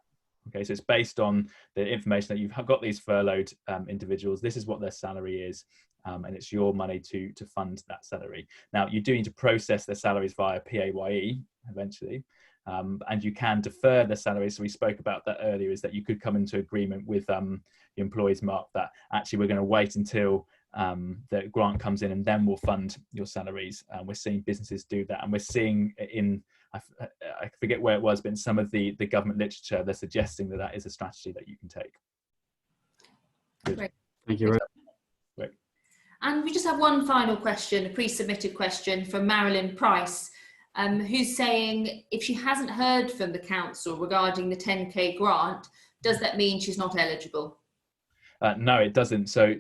Okay, so it's based on the information that you've got these furloughed individuals. This is what their salary is, and it's your money to fund that salary. Now, you do need to process their salaries via PAYE eventually, and you can defer their salaries. So we spoke about that earlier, is that you could come into agreement with the employees, Mark, that actually we're going to wait until the grant comes in and then we'll fund your salaries. We're seeing businesses do that, and we're seeing in, I forget where it was, but in some of the government literature, they're suggesting that is a strategy that you can take. Good. Great. Thank you. Great. And we just have one final question, a pre-submitted question from Marilyn Price, who's saying if she hasn't heard from the council regarding the 10k grant, does that mean she's not eligible? No, it doesn't. So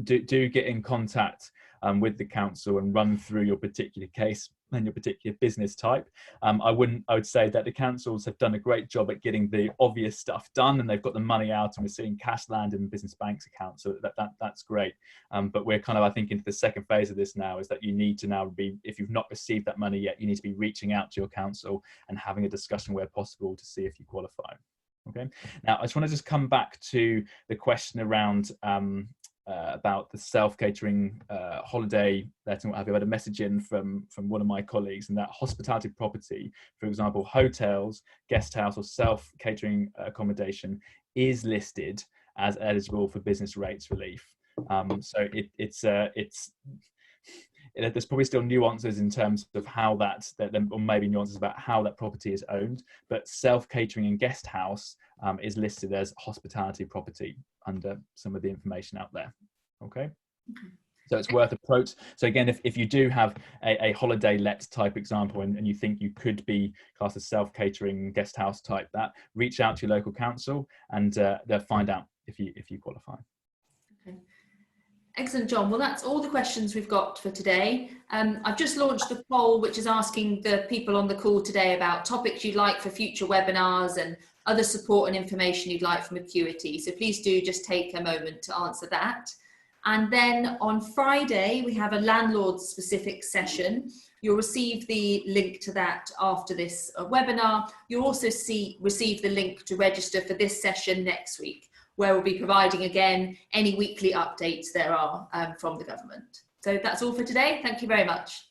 do get in contact with the council and run through your particular case and your particular business type. I would say that the councils have done a great job at getting the obvious stuff done, and they've got the money out, and we're seeing cash land in business banks accounts. So that's great. But we're kind of, I think, into the second phase of this now, is that you need to now be, if you've not received that money yet, you need to be reaching out to your council and having a discussion where possible to see if you qualify. Okay. Now, I just want to just come back to the question around about the self-catering holiday letting, what have you. I had a message in from one of my colleagues, and that hospitality property, for example, hotels, guest house, or self-catering accommodation is listed as eligible for business rates relief. So there's probably still nuances in terms of how or maybe nuances about how that property is owned, but self-catering and guest house is listed as hospitality property under some of the information out there. Okay. So it's worth approach. So again, if you do have a holiday let type example and you think you could be classed as self-catering guest house type, that reach out to your local council and they'll find out if you qualify. Okay. Excellent, John. Well, that's all the questions we've got for today. I've just launched the poll, which is asking the people on the call today about topics you'd like for future webinars and other support and information you'd like from Acuity. So please do just take a moment to answer that. And then on Friday, we have a landlord-specific session. You'll receive the link to that after this webinar. You'll also receive the link to register for this session next week, where we'll be providing, again, any weekly updates there are from the government. So that's all for today. Thank you very much.